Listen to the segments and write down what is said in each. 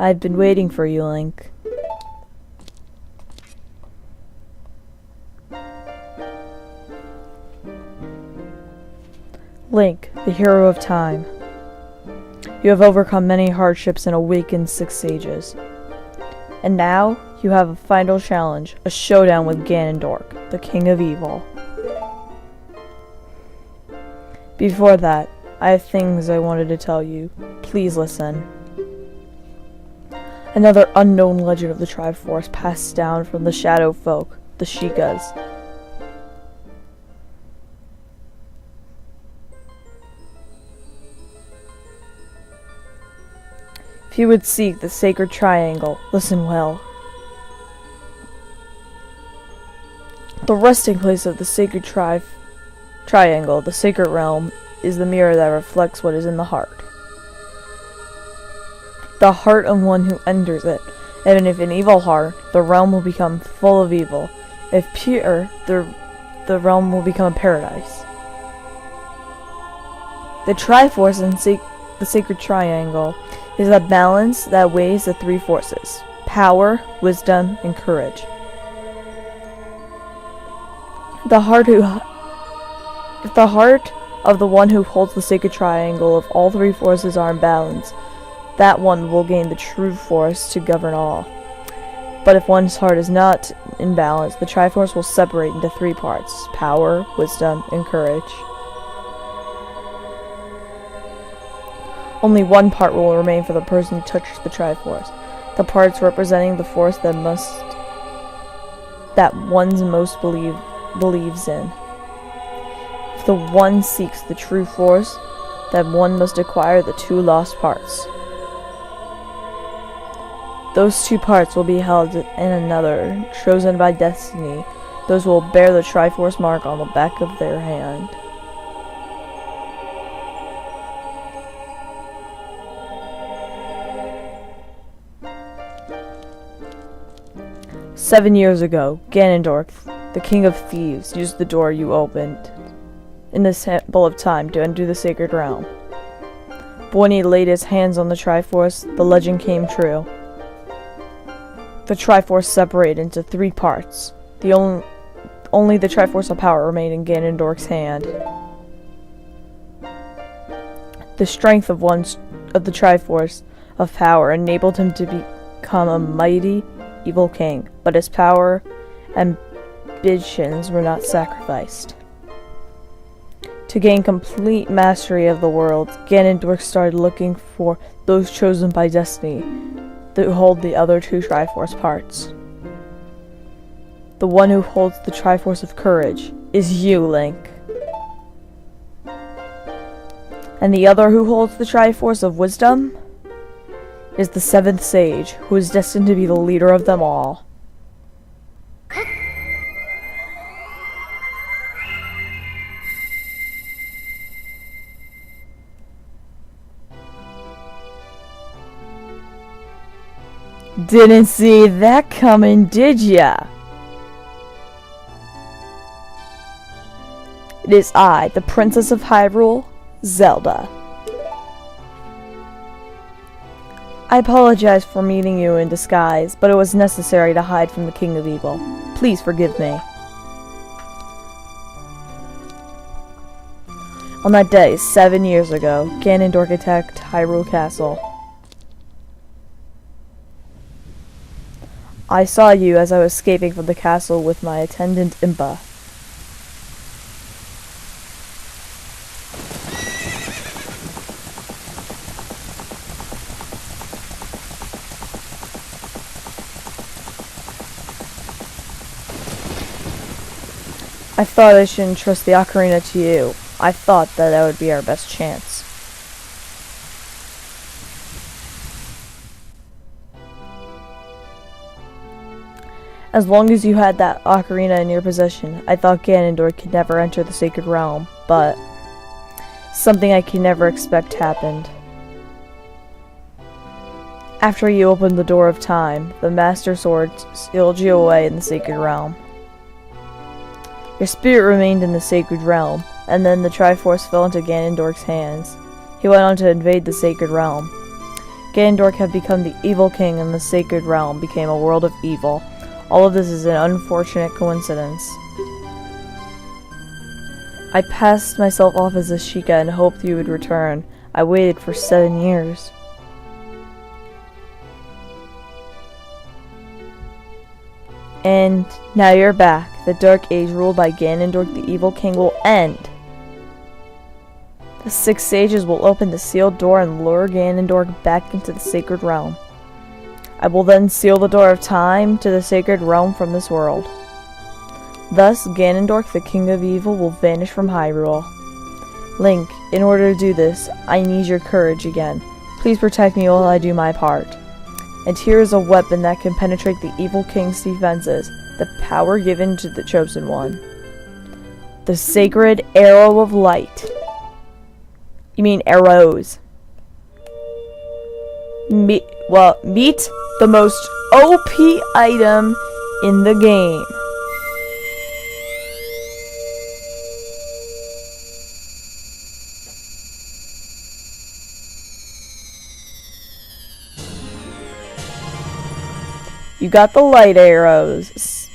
I've been waiting for you, Link. Link, the hero of time. You have overcome many hardships and awakened 6 sages. And now, you have a final challenge, a showdown with Ganondorf, the King of Evil. Before that, I have things I wanted to tell you. Please listen. Another unknown legend of the Triforce passed down from the Shadow Folk, the Sheikahs. If you would seek the sacred triangle, listen well. The resting place of the sacred triangle, the sacred realm, is the mirror that reflects what is in the heart. The heart of one who enters it, and if an evil heart, the realm will become full of evil. If pure, the realm will become a paradise. The Triforce in the sacred triangle is a balance that weighs the 3 forces: power, wisdom, and courage. If the heart of the one who holds the sacred triangle of all 3 forces are in balance, that one will gain the true force to govern all. But if one's heart is not in balance, the Triforce will separate into 3 parts: power, wisdom, and courage. Only one part will remain for the person who touches the Triforce, the parts representing the force that one most believes in. If the one seeks the true force, then one must acquire the 2 lost parts. Those 2 parts will be held in another, chosen by destiny. Those will bear the Triforce mark on the back of their hand. "7 years ago, Ganondorf, the King of Thieves, used the door you opened in the Temple of Time to enter the sacred realm. But when he laid his hands on the Triforce, the legend came true. The Triforce separated into 3 parts. Only the Triforce of power remained in Ganondorf's hand. The strength of the Triforce of power enabled him to become a mighty evil king, but his power and ambitions were not sacrificed. To gain complete mastery of the world, Ganondorf started looking for those chosen by destiny to hold the other 2 Triforce parts. The one who holds the Triforce of courage is you, Link. And the other who holds the Triforce of wisdom is the 7th sage, who is destined to be the leader of them all. Didn't see that coming, did ya? It is I, the Princess of Hyrule, Zelda. I apologize for meeting you in disguise, but it was necessary to hide from the King of Evil. Please forgive me. On that day, 7 years ago, Ganondorf attacked Hyrule Castle. I saw you as I was escaping from the castle with my attendant Impa. I thought I shouldn't trust the Ocarina to you. I thought that would be our best chance. As long as you had that Ocarina in your possession, I thought Ganondorf could never enter the Sacred Realm, but something I could never expect happened. After you opened the door of time, the Master Sword sealed you away in the Sacred Realm. Your spirit remained in the Sacred Realm, and then the Triforce fell into Ganondorf's hands. He went on to invade the Sacred Realm. Ganondorf had become the evil king and the sacred realm became a world of evil. All of this is an unfortunate coincidence. I passed myself off as a Sheikah and hoped you would return. I waited for 7 years. And now you're back. The Dark Age ruled by Ganondorf the Evil King will end. The 6 sages will open the sealed door and lure Ganondorf back into the sacred realm. I will then seal the door of time to the sacred realm from this world. Thus, Ganondorf, the King of Evil, will vanish from Hyrule. Link, in order to do this, I need your courage again. Please protect me while I do my part. And here is a weapon that can penetrate the Evil King's defenses, the power given to the Chosen One. The Sacred Arrow of Light. You mean arrows. Meet the most OP item in the game. You got the light arrows.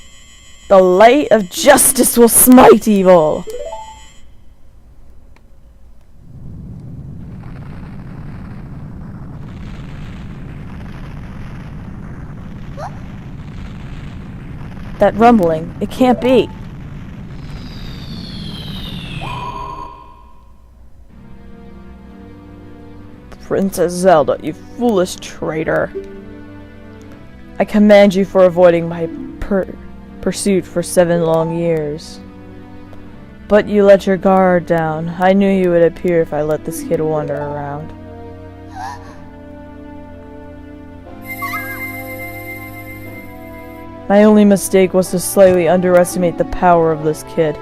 The light of justice will smite evil. That rumbling, it can't be. Princess Zelda, you foolish traitor. I commend you for avoiding my pursuit for 7 long years. But you let your guard down. I knew you would appear if I let this kid wander around. My only mistake was to slightly underestimate the power of this kid.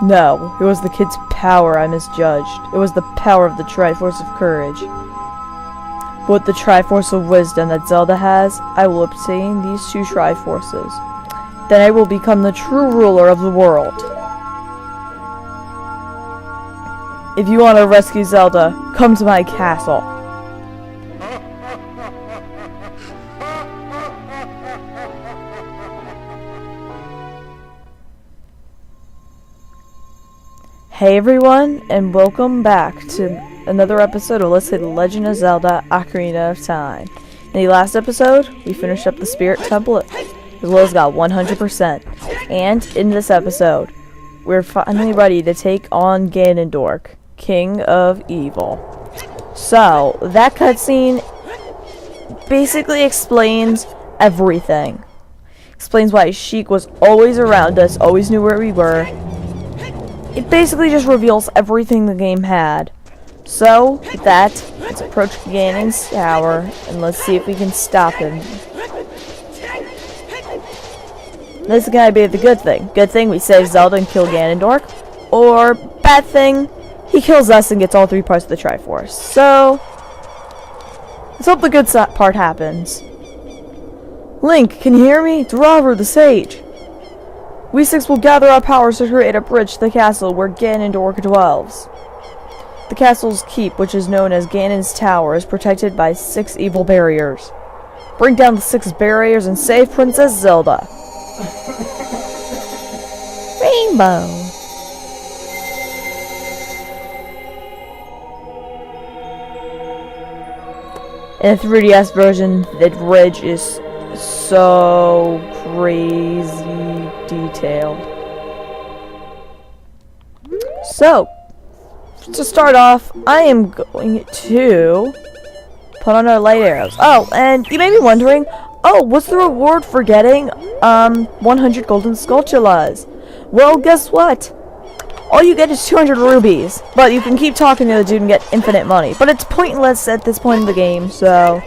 No, it was the kid's power I misjudged. It was the power of the Triforce of Courage. But with the Triforce of Wisdom that Zelda has, I will obtain these 2 Triforces. Then I will become the true ruler of the world. If you want to rescue Zelda, come to my castle. Hey everyone, and welcome back to another episode of Let's Play The Legend of Zelda Ocarina of Time. In the last episode, we finished up the Spirit Temple as well as got 100%. And in this episode, we're finally ready to take on Ganondorf, King of Evil. So, that cutscene basically explains everything. Explains why Sheik was always around us, always knew where we were. It basically just reveals everything the game had. So, with that, let's approach Ganon's tower, and let's see if we can stop him. This is gonna be the good thing. Good thing we save Zelda and kill Ganondorf. Or, bad thing, he kills us and gets all 3 parts of the Triforce. So, let's hope the good part happens. Link, can you hear me? It's Robert the Sage. We 6 will gather our powers to create a bridge to the castle where Ganondorf dwells. The castle's keep, which is known as Ganon's Tower, is protected by 6 evil barriers. Bring down the 6 barriers and save Princess Zelda. Rainbow. In the 3DS version, the bridge is so crazy detailed. So, to start off, I am going to put on our light arrows. Oh, and you may be wondering, oh, what's the reward for getting 100 golden sculptulas? Well, guess what? All you get is 200 rubies, but you can keep talking to the dude and get infinite money. But it's pointless at this point in the game, so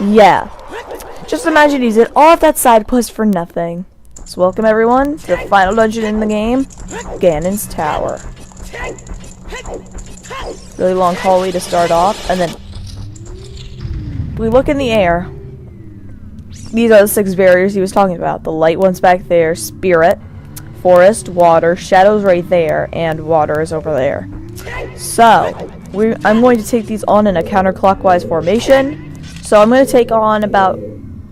yeah. Just imagine you did all of that side quest for nothing. So welcome everyone to the final dungeon in the game, Ganon's Tower. Really long hallway to start off, and then we look in the air. These are the 6 barriers he was talking about. The light one's back there, Spirit. forest, water, shadows right there, and water is over there. So, I'm going to take these on in a counterclockwise formation. So I'm going to take on I'm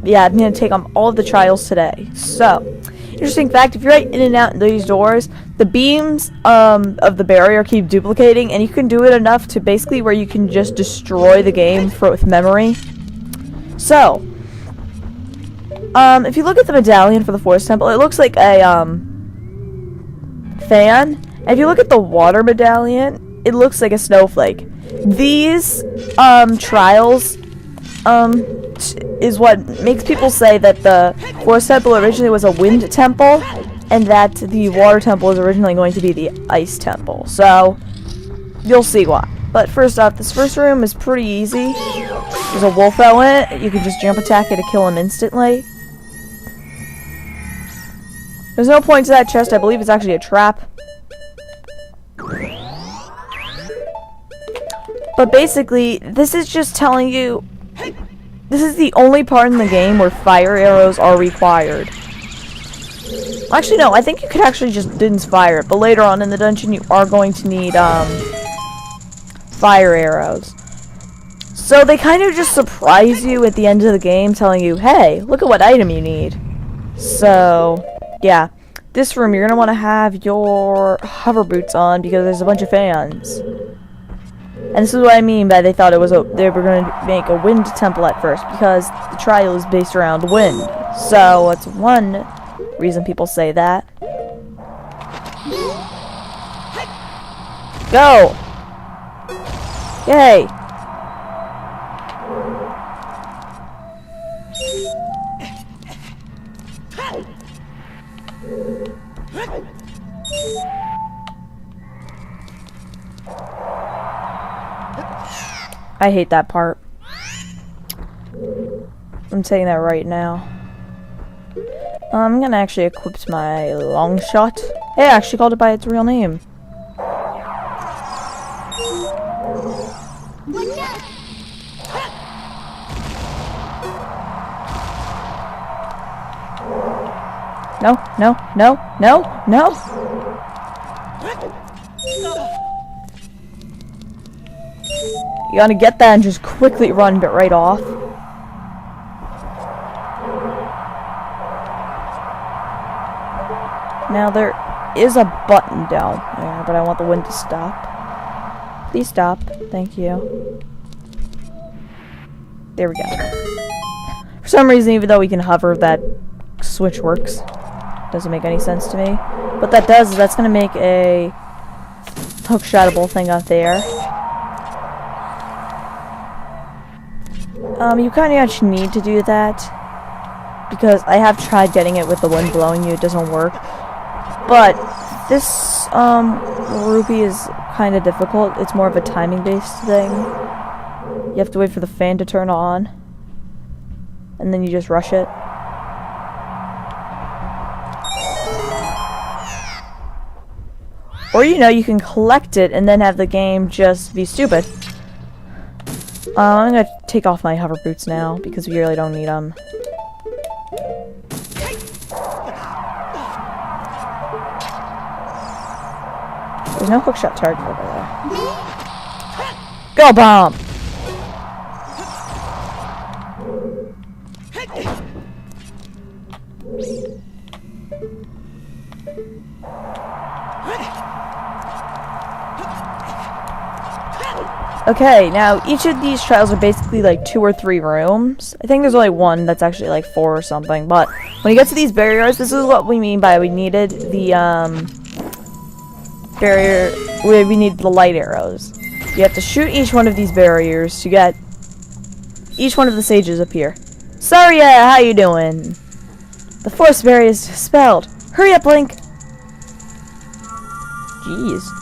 going to take on all of the trials today. So, interesting fact, if you're right in and out these doors, the beams of the barrier keep duplicating, and you can do it enough to basically where you can just destroy the game with memory. So, if you look at the medallion for the Forest Temple, it looks like a fan. And if you look at the water medallion, it looks like a snowflake. These trials is what makes people say that the Forest Temple originally was a wind temple, and that the water temple is originally going to be the ice temple. So, you'll see why. But first off, this first room is pretty easy. There's a wolf in it. You can just jump attack it to kill him instantly. There's no point to that chest. I believe it's actually a trap. But basically, this is just telling you, this is the only part in the game where fire arrows are required. Actually, no, I think you could actually just didn't fire it, but later on in the dungeon you are going to need fire arrows. So they kind of just surprise you at the end of the game, telling you, hey, look at what item you need. So, yeah. This room, you're going to want to have your hover boots on because there's a bunch of fans. And this is what I mean by they thought it was they were going to make a wind temple at first, because the trial is based around wind. So that's one reason people say that. Go! Yay! I hate that part. I'm saying that right now. I'm gonna actually equip my long shot. Hey, I actually called it by its real name. No, no, no, no, no! You gotta get that and just quickly run it right off. Now there is a button down there, but I want the wind to stop. Please stop. Thank you. There we go. For some reason, even though we can hover, that switch works. Doesn't make any sense to me. What that does is that's gonna make a hook shotable thing up there. You kind of actually need to do that, because I have tried getting it with the wind blowing you, it doesn't work. But this rupee is kind of difficult. It's more of a timing based thing. You have to wait for the fan to turn on, and then you just rush it. Or, you know, you can collect it and then have the game just be stupid. I'm gonna take off my hover boots now, because we really don't need them. There's no hookshot target over there. Go bomb! Okay, now each of these trials are basically like 2 or 3 rooms. I think there's only one that's actually like 4 or something, but when you get to these barriers, this is what we mean by we needed the barrier, we need the light arrows. You have to shoot each one of these barriers to get each one of the sages up here. Sorry, how you doing? The forest barrier is dispelled. Hurry up, Link! Jeez.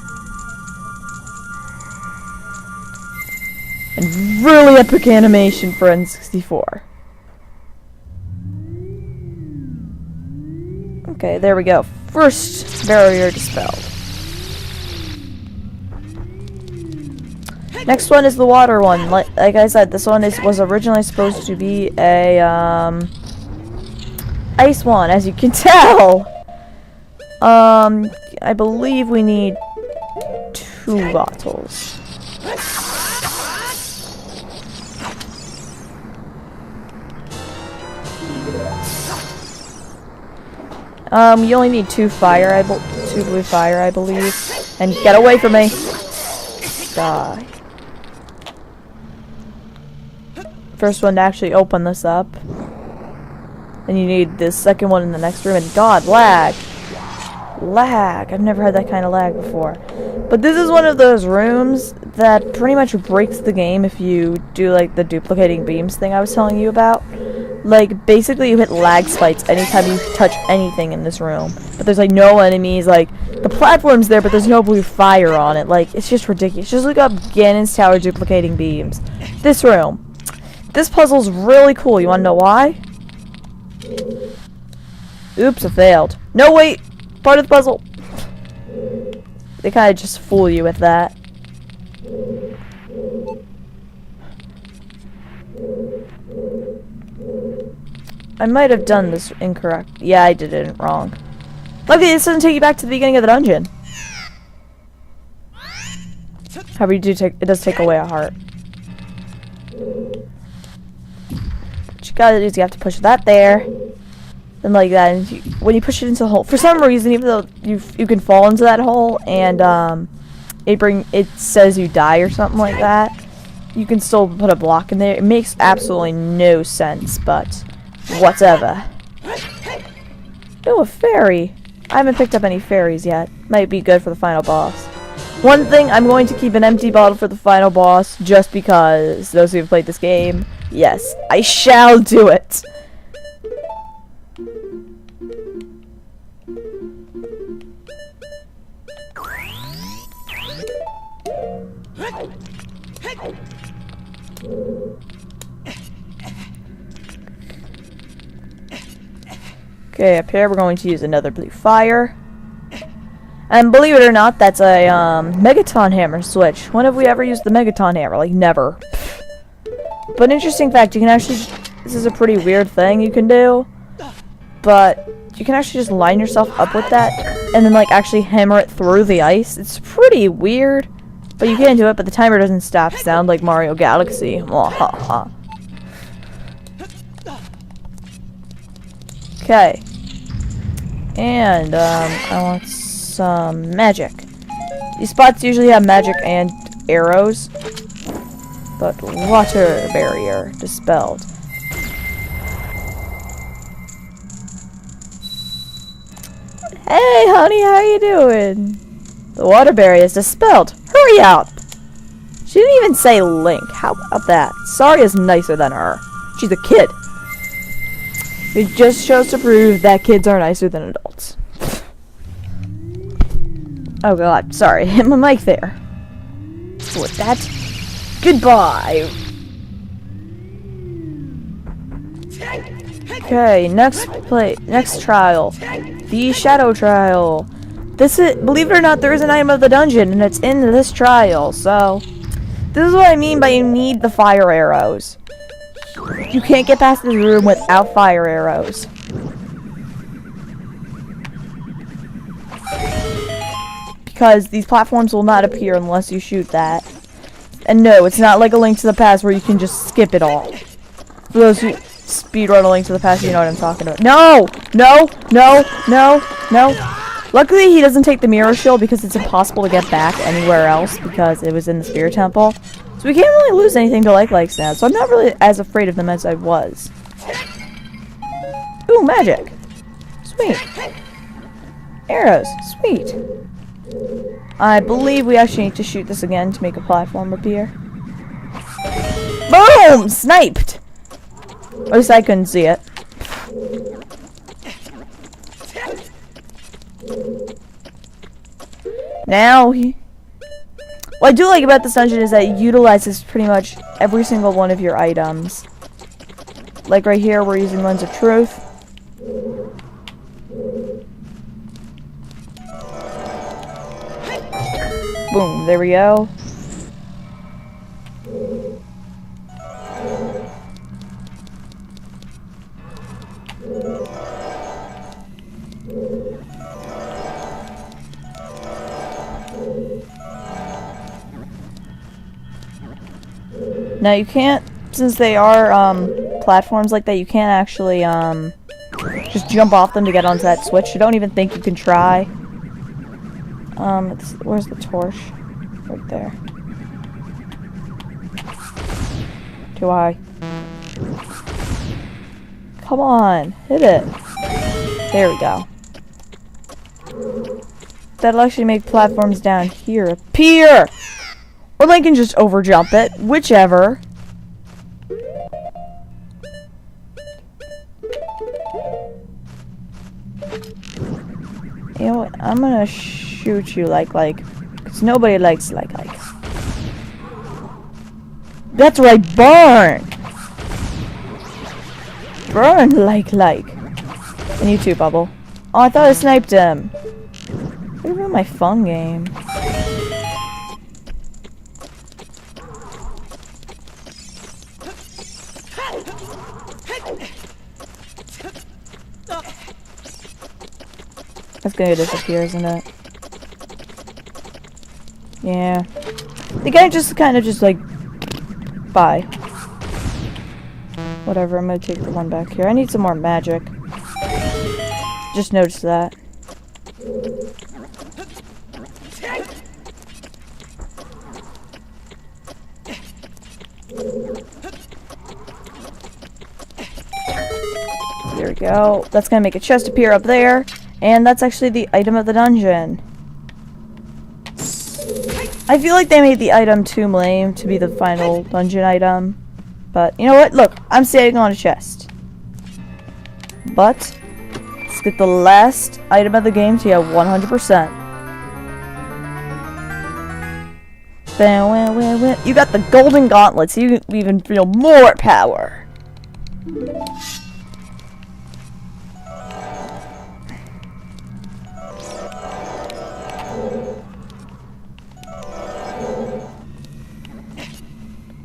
And really epic animation for N64. Okay, there we go. First barrier dispelled. Next one is the water one. Like I said, this one was originally supposed to be a ice one, as you can tell. I believe we need 2 bottles. You only need 2 blue fire, I believe. And get away from me! Die. First one to actually open this up. Then you need the second one in the next room, and God, lag! Lag! I've never had that kind of lag before. But this is one of those rooms that pretty much breaks the game if you do, like, the duplicating beams thing I was telling you about. Like, basically you hit lag spikes anytime you touch anything in this room. But there's, like, no enemies, like, the platform's there, but there's no blue fire on it. Like, it's just ridiculous. Just look up Ganon's Tower duplicating beams. This room. This puzzle's really cool. You wanna know why? Oops, I failed. No, wait! Part of the puzzle! They kinda just fool you with that. I might have done this incorrect. Yeah, I did it wrong. Luckily, this doesn't take you back to the beginning of the dungeon. However, it does take away a heart. What you gotta do is you have to push that there. Then like that, and when you push it into the hole, for some reason, even though you can fall into that hole, and it says you die or something like that, you can still put a block in there. It makes absolutely no sense, but whatever. Oh, a fairy. I haven't picked up any fairies yet. Might be good for the final boss. One thing, I'm going to keep an empty bottle for the final boss, just because those who have played this game, yes, I shall do it. Okay, up here we're going to use another blue fire. And believe it or not, that's a Megaton hammer switch. When have we ever used the Megaton hammer? Like, never. But interesting fact, you can actually... This is a pretty weird thing you can do. But you can actually just line yourself up with that and then, like, actually hammer it through the ice. It's pretty weird. But you can do it, but the timer doesn't stop. Sound like Mario Galaxy. Okay. And, I want some magic. These spots usually have magic and arrows. But water barrier dispelled. Hey, honey, how you doing? The water barrier is dispelled. Hurry up! She didn't even say Link. How about that? Saria's nicer than her. She's a kid. It just shows to prove that kids are nicer than adults. Oh god, sorry. Hit my mic there. With that, goodbye. Okay, next trial. The Shadow Trial. This is, believe it or not, there is an item of the dungeon, and it's in this trial, so... This is what I mean by you need the fire arrows. You can't get past this room without fire arrows. Because these platforms will not appear unless you shoot that. And no, it's not like a Link to the Past where you can just skip it all. For those who speedrun a Link to the Past, you know what I'm talking about. No! No! No! No! No! Luckily, he doesn't take the mirror shield because it's impossible to get back anywhere else because it was in the Spirit Temple. So we can't really lose anything to likes now, so I'm not really as afraid of them as I was. Ooh, magic! Sweet. Arrows. Sweet. I believe we actually need to shoot this again to make a platform appear. Boom! Sniped! At least I couldn't see it. Now, what I do like about this dungeon is that it utilizes pretty much every single one of your items. Like right here, we're using Lens of Truth. Boom, there we go. Now you can't, since they are platforms like that, you can't actually just jump off them to get onto that switch. I don't even think you can try. Where's the torch? Right there. Too high. Come on, hit it. There we go. That'll actually make platforms down here appear! Or they can just overjump it, whichever. You know what? I'm gonna shoot you like, because nobody likes like. That's right, burn! Burn like. And you too, Bubble. Oh, I thought I sniped him. What about my fun game? That's gonna disappear, isn't it? Yeah. The guy just kind of just like, bye. Whatever, I'm gonna take the one back here. I need some more magic. Just noticed that. There we go. That's gonna make a chest appear up there. And that's actually the item of the dungeon. I feel like they made the item too lame to be the final dungeon item. But, you know what? Look, I'm standing on a chest. But, let's get the last item of the game to get 100%. You got the golden gauntlet, so you can even feel more power.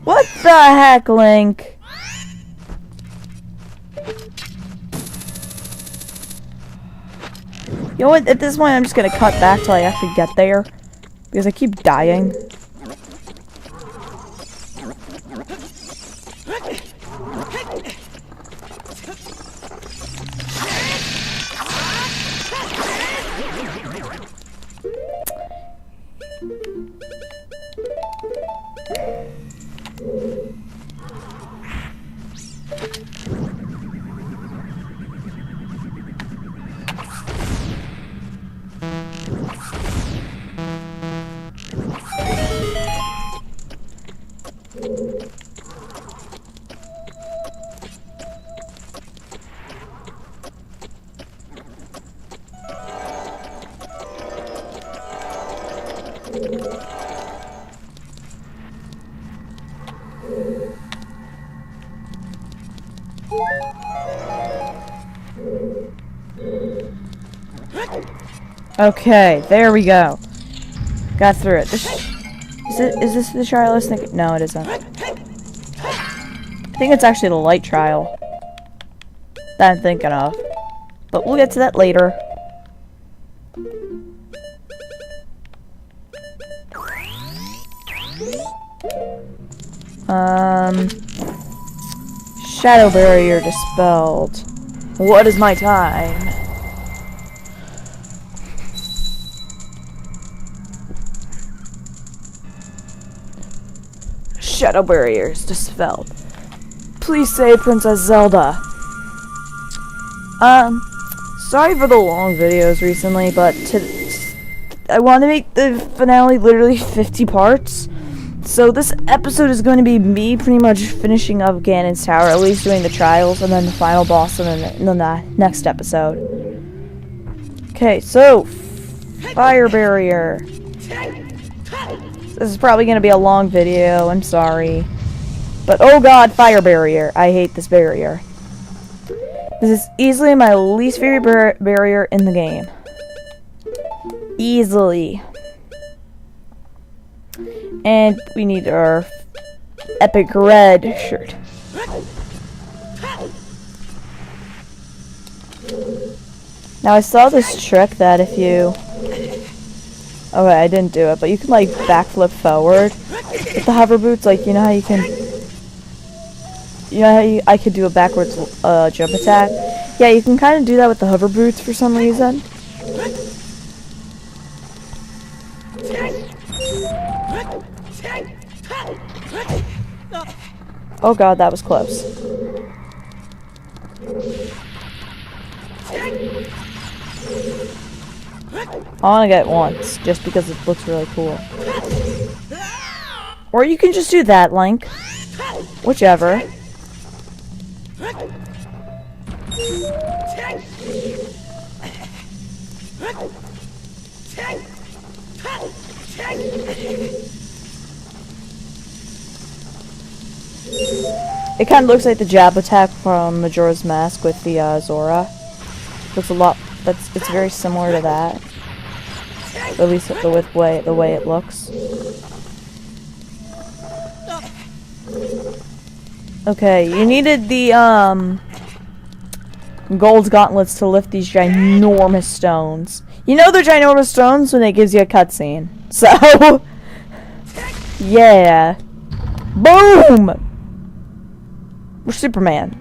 What the heck, Link? You know what? At this point, I'm just gonna cut back till I actually get there. Because I keep dying. Okay, there we go. Got through it. Is this the trial I was thinking? No, it isn't. I think it's actually the light trial that I'm thinking of. But we'll get to that later. Shadow barrier dispelled. What is my time? Shadow barriers dispelled. Please save Princess Zelda. Sorry for the long videos recently, but I want to make the finale literally 50 parts. So this episode is going to be me pretty much finishing up Ganon's Tower, at least doing the trials, and then the final boss in the next episode. Okay, so fire barrier. This is probably going to be a long video, I'm sorry. But oh god, fire barrier. I hate this barrier. This is easily my least favorite barrier in the game. Easily. And we need our epic red shirt. Now I saw this trick that if you... Okay, I didn't do it, but you can like backflip forward with the hover boots. Like, you know how you can yeah, I could do a backwards jump attack. Yeah, you can kind of do that with the hover boots for some reason. Oh god, that was close. I want to get it once, just because it looks really cool. Or you can just do that, Link. Whichever. It kind of looks like the jab attack from Majora's Mask with the Zora. Looks a lot. It's very similar to that. At least the way it looks. Okay, you needed the gold gauntlets to lift these ginormous stones. You know they're ginormous stones when it gives you a cutscene. So yeah. Boom! We're Superman.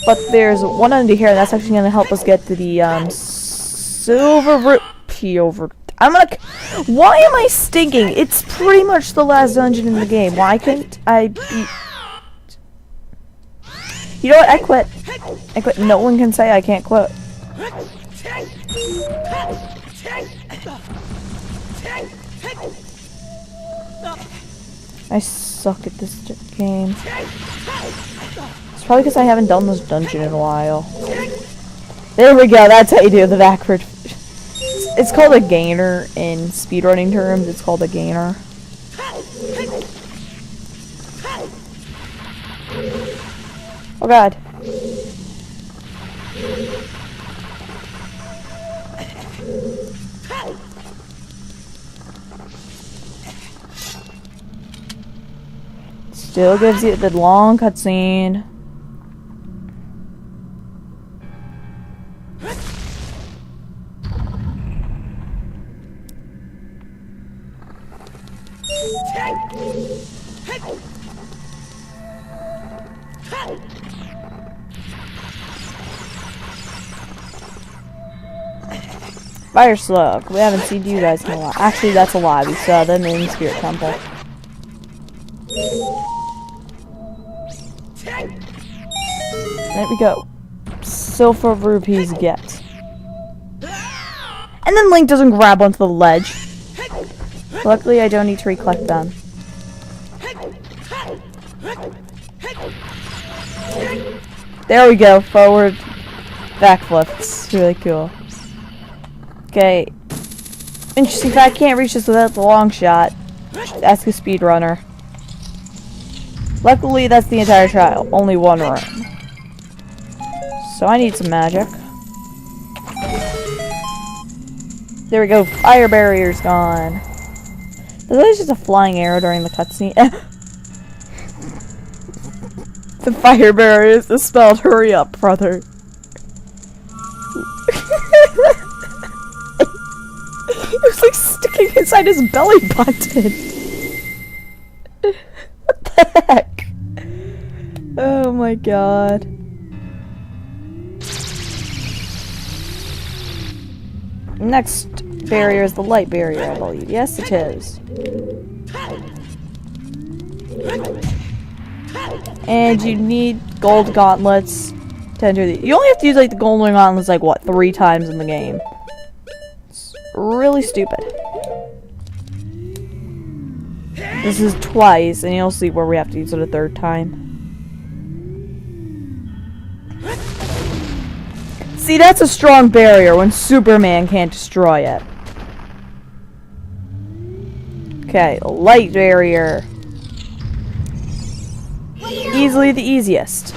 But there's one under here, and that's actually going to help us get to the silver rupee over. Why am I stinking? It's pretty much the last dungeon in the game. Why couldn't I beat? You know what? I quit. I quit. No one can say I can't quit. I suck at this game. It's probably because I haven't done this dungeon in a while. There we go, that's how you do the backward. It's called a gainer in speedrunning terms. It's called a gainer. Oh god. Still gives you the long cutscene. Fire Slug. We haven't seen you guys in a while. Actually, that's a lie. We saw them in Spirit Temple. There we go. Silver rupees get. And then Link doesn't grab onto the ledge. Luckily, I don't need to recollect them. There we go. Forward backflip. It's really cool. Okay. Interesting fact, can't reach this without the long shot. Ask a speedrunner. Luckily, that's the entire trial. Only one room. So I need some magic. There we go. Fire barrier's gone. There's always just a flying arrow during the cutscene. The fire barrier is spelled hurry up, brother. It was like sticking inside his belly button. What the heck? Oh my god. Next barrier is the light barrier, I believe. Yes, it is. And you need gold gauntlets to enter the. You only have to use like the golden gauntlets like what, 3 times in the game. It's really stupid. This is twice, and you'll see where we have to use it a 3rd time. See, that's a strong barrier when Superman can't destroy it. Okay, light barrier. Easily the easiest.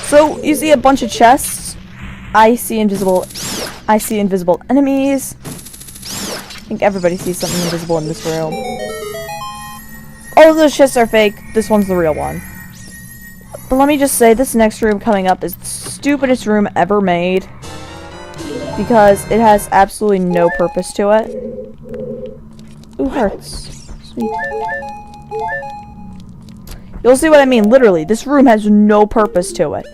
So, you see a bunch of chests. I see invisible enemies. I think everybody sees something invisible in this room. All of those chests are fake. This one's the real one. But let me just say, this next room coming up is the stupidest room ever made. Because it has absolutely no purpose to it. Ooh, hearts. Sweet. You'll see what I mean. Literally, this room has no purpose to it.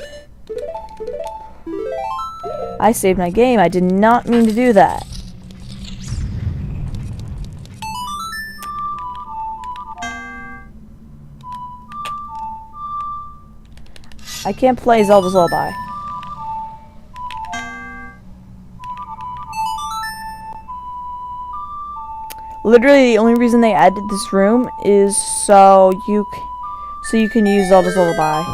I saved my game. I did not mean to do that. I can't play Zelda's Lullaby. Literally, the only reason they added this room is so you can use Zelda's Lullaby.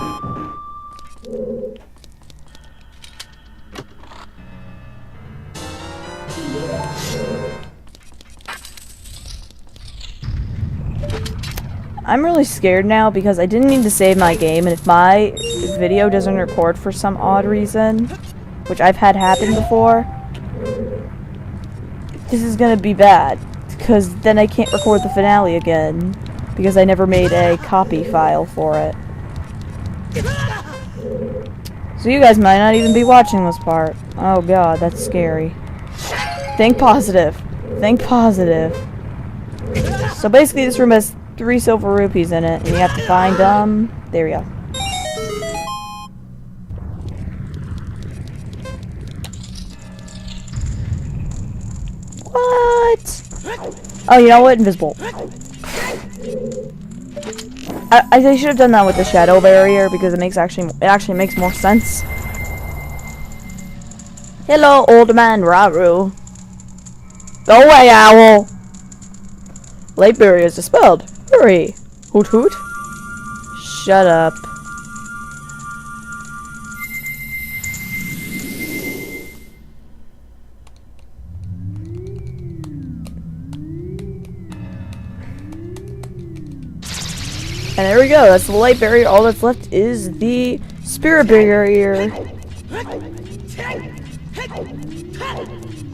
I'm really scared now because I didn't mean to save my game, and if my video doesn't record for some odd reason, which I've had happen before, this is gonna be bad. Because then I can't record the finale again. Because I never made a copy file for it. So you guys might not even be watching this part. Oh god, that's scary. Think positive. Think positive. So basically this room has 3 silver rupees in it. And you have to find them. There we go. What? Oh, you know what? Invisible. I should have done that with the shadow barrier because it actually makes more sense. Hello, old man Raru. Go away, owl. Light barrier is dispelled. Hurry. Hoot hoot. Shut up. And there we go, that's the light barrier. All that's left is the spirit barrier.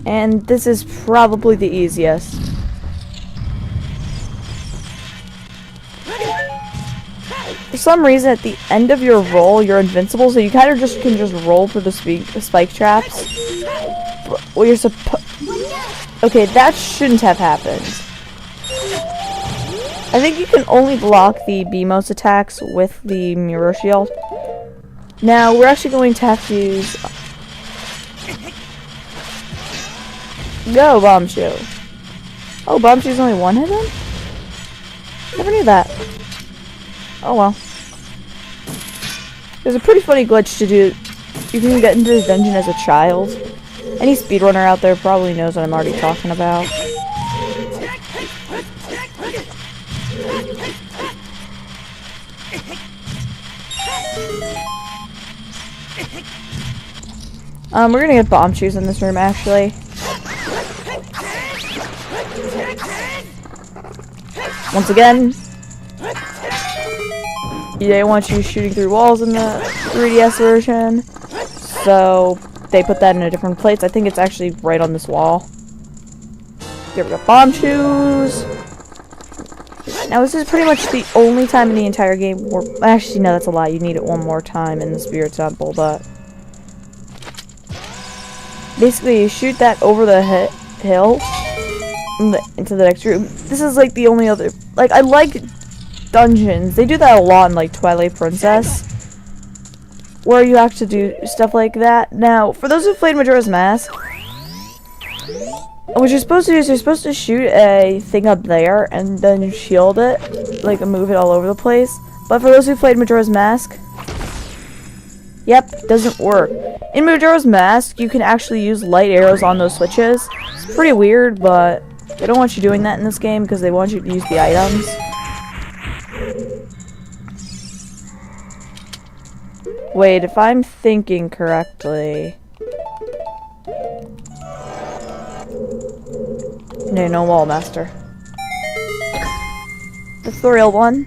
And this is probably the easiest. For some reason, at the end of your roll, you're invincible, so you kind of can just roll through the spike traps. But what you're okay, that shouldn't have happened. I think you can only block the BMOS attacks with the mirror shield. Now, we're actually going to have to use... Go, Bombshell. Oh, Bombshell's only one hit him? Never knew that. Oh well. There's a pretty funny glitch to do. You can get into this dungeon as a child. Any speedrunner out there probably knows what I'm already talking about. We're gonna get bomb shoes in this room, actually. Once again, they want you shooting through walls in the 3DS version, so they put that in a different place. I think it's actually right on this wall. There we go, bomb shoes. Now this is pretty much the only time in the entire game where, actually no, that's a lie. You need it one more time in the Spirit Temple, but basically you shoot that over the hill into the next room. This is like the only other, like, I like dungeons. They do that a lot in like Twilight Princess, where you have to do stuff like that. Now, for those who played Majora's Mask, what you're supposed to do is you're supposed to shoot a thing up there and then shield it, like move it all over the place. But for those who played Majora's Mask, yep, doesn't work. In Majora's Mask, you can actually use light arrows on those switches. It's pretty weird, but they don't want you doing that in this game because they want you to use the items. Wait, if I'm thinking correctly... No wall master. That's the real one.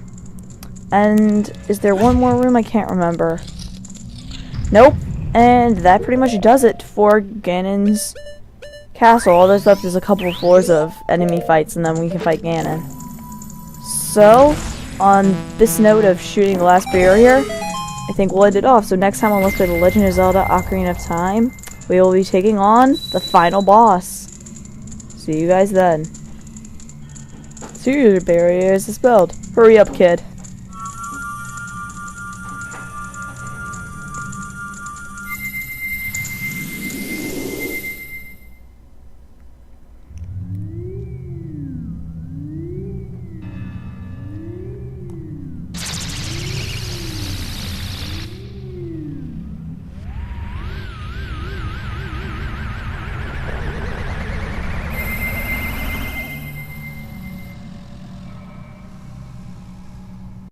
And is there one more room? I can't remember. Nope. And that pretty much does it for Ganon's castle. All that's left is a couple of floors of enemy fights, and then we can fight Ganon. So, on this note of shooting the last barrier, I think we'll end it off. So next time on Let's Play The Legend of Zelda Ocarina of Time, we will be taking on the final boss. See you guys then. Spirit barrier is dispelled. Hurry up, kid.